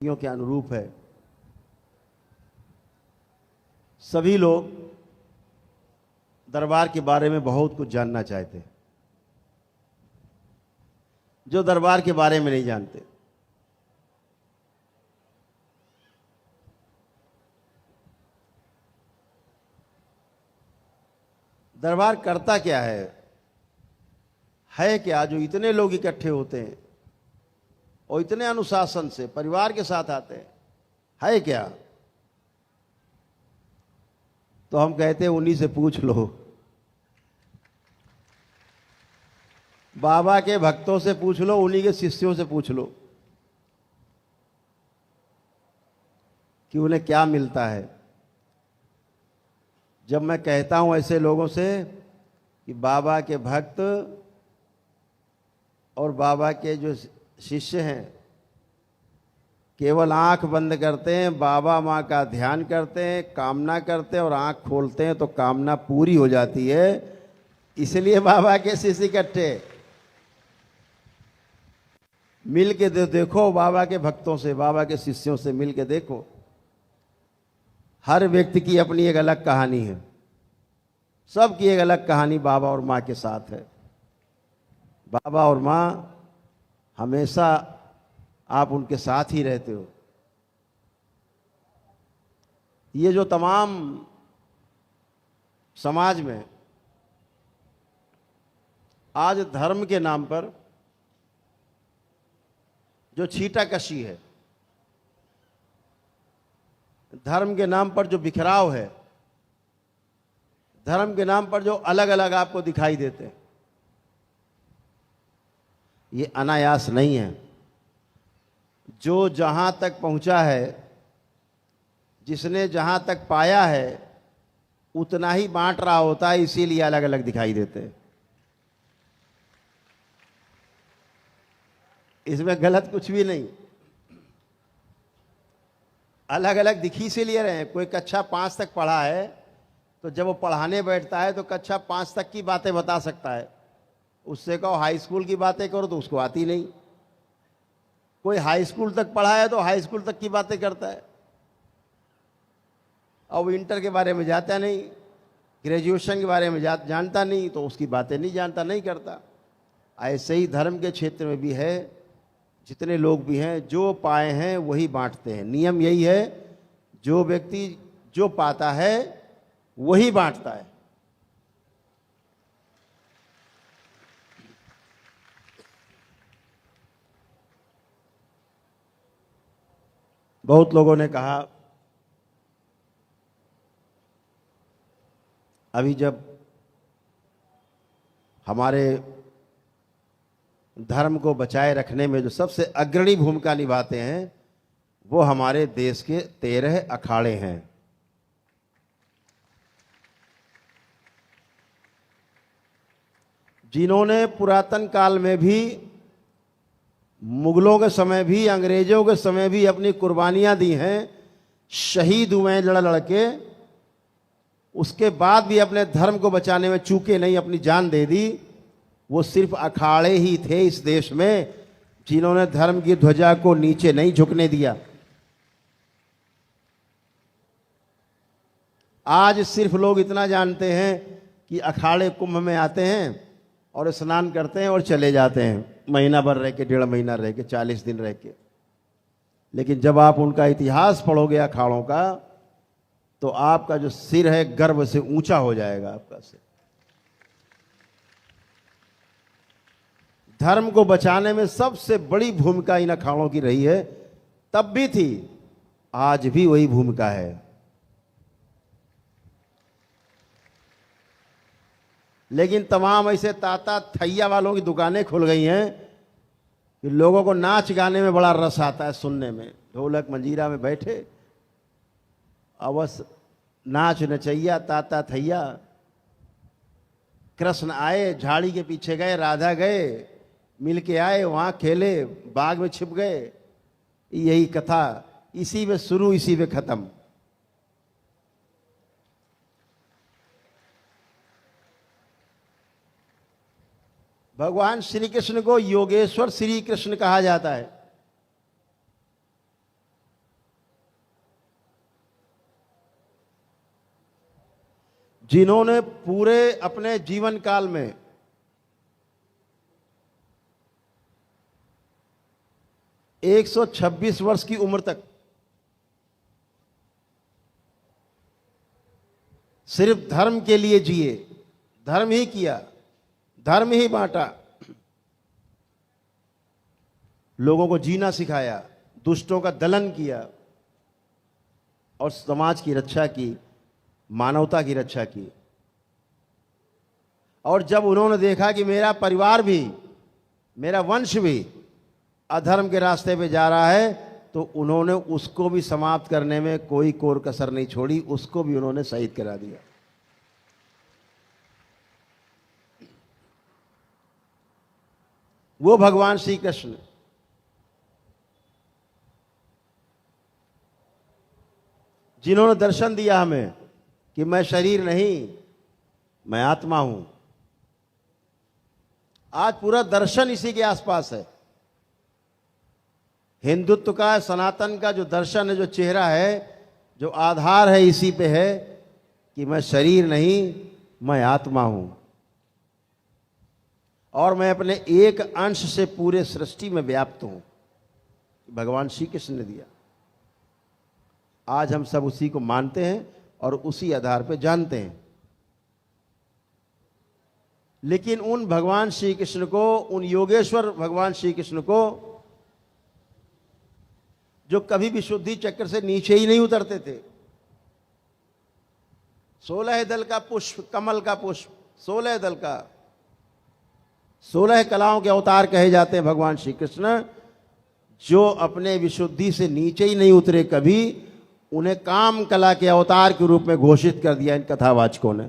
के अनुरूप है। सभी लोग दरबार के बारे में बहुत कुछ जानना चाहते हैं, जो दरबार के बारे में नहीं जानते। दरबार करता क्या है क्या जो इतने लोग इकट्ठे होते हैं और इतने अनुशासन से परिवार के साथ आते हैं, है क्या? तो हम कहते हैं उन्हीं से पूछ लो, बाबा के भक्तों से पूछ लो, उन्हीं के शिष्यों से पूछ लो कि उन्हें क्या मिलता है। जब मैं कहता हूं ऐसे लोगों से कि बाबा के भक्त और बाबा के जो शिष्य हैं केवल आंख बंद करते हैं, बाबा माँ का ध्यान करते हैं, कामना करते हैं और आंख खोलते हैं तो कामना पूरी हो जाती है, इसलिए बाबा के शिष्य इकट्ठे। मिल के देखो, बाबा के भक्तों से, बाबा के शिष्यों से मिल के देखो। हर व्यक्ति की अपनी एक अलग कहानी है, सबकी एक अलग कहानी बाबा और माँ के साथ है। बाबा और माँ हमेशा आप उनके साथ ही रहते हो। ये जो तमाम समाज में आज धर्म के नाम पर जो छीटाकशी है, धर्म के नाम पर जो बिखराव है, धर्म के नाम पर जो अलग अलग आपको दिखाई देते हैं, ये अनायास नहीं है। जो जहां तक पहुंचा है, जिसने जहां तक पाया है उतना ही बांट रहा होता है, इसीलिए अलग अलग दिखाई देते हैं। इसमें गलत कुछ भी नहीं। अलग अलग दिख इसीलिए रहे हैं। कोई कक्षा 5 तक पढ़ा है तो जब वो पढ़ाने बैठता है तो कक्षा 5 तक की बातें बता सकता है। उससे कहो हाई स्कूल की बातें करो तो उसको आती नहीं। कोई हाई स्कूल तक पढ़ा है तो हाई स्कूल तक की बातें करता है, और वो इंटर के बारे में जानता नहीं, ग्रेजुएशन के बारे में जानता नहीं, तो उसकी बातें नहीं जानता, नहीं करता। ऐसे ही धर्म के क्षेत्र में भी है। जितने लोग भी हैं जो पाए हैं वही बांटते हैं। नियम यही है, जो व्यक्ति जो पाता है वही बांटता है। बहुत लोगों ने कहा, अभी जब हमारे धर्म को बचाए रखने में जो सबसे अग्रणी भूमिका निभाते हैं वो हमारे देश के 13 अखाड़े हैं। जिन्होंने पुरातन काल में भी, मुगलों के समय भी, अंग्रेजों के समय भी अपनी कुर्बानियां दी हैं, शहीद हुए हैं लड़ लड़ के, उसके बाद भी अपने धर्म को बचाने में चूके नहीं, अपनी जान दे दी। वो सिर्फ अखाड़े ही थे इस देश में जिन्होंने धर्म की ध्वजा को नीचे नहीं झुकने दिया। आज सिर्फ लोग इतना जानते हैं कि अखाड़े कुंभ में आते हैं और स्नान करते हैं और चले जाते हैं, महीना भर रह के, 1.5 महीना रह के, 40 दिन रह के। लेकिन जब आप उनका इतिहास पढ़ोगे अखाड़ों का, तो आपका जो सिर है गर्व से ऊंचा हो जाएगा। आपका सिर धर्म को बचाने में सबसे बड़ी भूमिका इन अखाड़ों की रही है, तब भी थी, आज भी वही भूमिका है। लेकिन तमाम ऐसे ताता थैया वालों की दुकानें खुल गई हैं कि लोगों को नाच गाने में बड़ा रस आता है, सुनने में। ढोलक मंजीरा में बैठे अवश्य नाच नचैया ताता थैया। कृष्ण आए, झाड़ी के पीछे गए, राधा गए, मिल के आए, वहां खेले, बाग में छिप गए। यही कथा, इसी में शुरू, इसी में खत्म। भगवान श्री कृष्ण को योगेश्वर श्री कृष्ण कहा जाता है। जिन्होंने पूरे अपने जीवन काल में एक 126 वर्ष की उम्र तक सिर्फ धर्म के लिए जिए, धर्म ही किया, धर्म ही बांटा, लोगों को जीना सिखाया, दुष्टों का दलन किया और समाज की रक्षा की, मानवता की रक्षा की। और जब उन्होंने देखा कि मेरा परिवार भी, मेरा वंश भी अधर्म के रास्ते पे जा रहा है, तो उन्होंने उसको भी समाप्त करने में कोई कोर कसर नहीं छोड़ी, उसको भी उन्होंने शहीद करा दिया। वो भगवान श्री कृष्ण जिन्होंने दर्शन दिया हमें कि मैं शरीर नहीं, मैं आत्मा हूं। आज पूरा दर्शन इसी के आसपास है। हिंदुत्व का, सनातन का जो दर्शन है, जो चेहरा है, जो आधार है, इसी पे है कि मैं शरीर नहीं, मैं आत्मा हूं और मैं अपने एक अंश से पूरे सृष्टि में व्याप्त हूं। भगवान श्री कृष्ण ने दिया। आज हम सब उसी को मानते हैं और उसी आधार पर जानते हैं। लेकिन उन भगवान श्री कृष्ण को, उन योगेश्वर भगवान श्री कृष्ण को, जो कभी विशुद्धि चक्र से नीचे ही नहीं उतरते थे, 16 दल का पुष्प, कमल का पुष्प, 16 दल का, 16 कलाओं के अवतार कहे जाते हैं भगवान श्री कृष्ण, जो अपने विशुद्धि से नीचे ही नहीं उतरे कभी, उन्हें काम कला के अवतार के रूप में घोषित कर दिया इन कथावाचकों ने।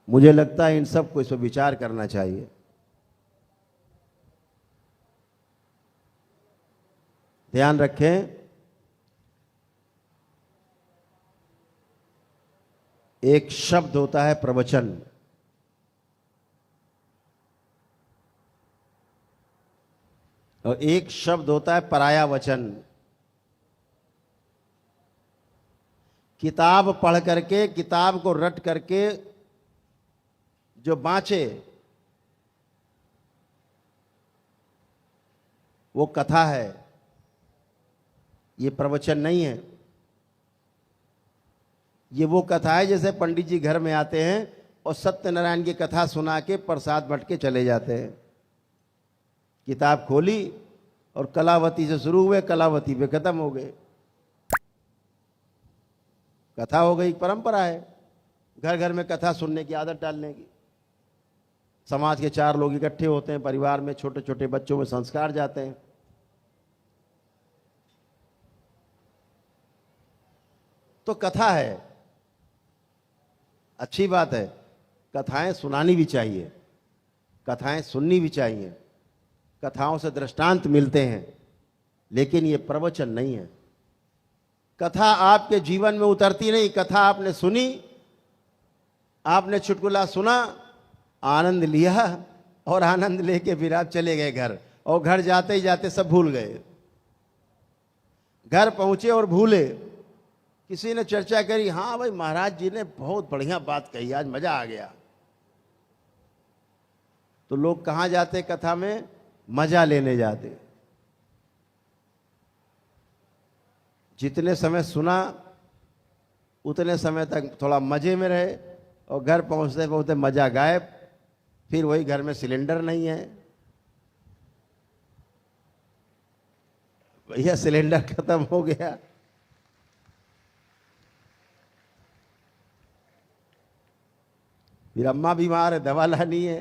मुझे लगता है इन सबको इस पर विचार करना चाहिए। ध्यान रखें, एक शब्द होता है प्रवचन, और एक शब्द होता है पराया वचन। किताब पढ़ करके, किताब को रट करके जो बाँचे वो कथा है, ये प्रवचन नहीं है। ये वो कथा है जैसे पंडित जी घर में आते हैं और सत्यनारायण की कथा सुना के प्रसाद बट के चले जाते हैं। किताब खोली और कलावती से शुरू हुए, कलावती पे खत्म हो गए। कथा हो गई, परंपरा है घर घर में कथा सुनने की आदत डालने की। समाज के 4 लोग इकट्ठे होते हैं, परिवार में छोटे छोटे बच्चों में संस्कार जाते हैं। तो कथा है, अच्छी बात है, कथाएं सुनानी भी चाहिए, कथाएं सुननी भी चाहिए, कथाओं से दृष्टांत मिलते हैं, लेकिन ये प्रवचन नहीं है। कथा आपके जीवन में उतरती नहीं। कथा आपने सुनी, आपने चुटकुला सुना, आनंद लिया और आनंद लेके फिर आप चले गए घर, और घर जाते ही जाते सब भूल गए। घर पहुंचे और भूले। किसी ने चर्चा करी, हाँ भाई महाराज जी ने बहुत बढ़िया बात कही, आज मजा आ गया। तो लोग कहाँ जाते कथा में? मजा लेने जाते। जितने समय सुना उतने समय तक थोड़ा मजे में रहे, और घर पहुंचते पहुंचते मजा गायब। फिर वही घर में सिलेंडर नहीं है, भैया सिलेंडर खत्म हो गया। फिर अम्मा बीमार है, दवा लानी है।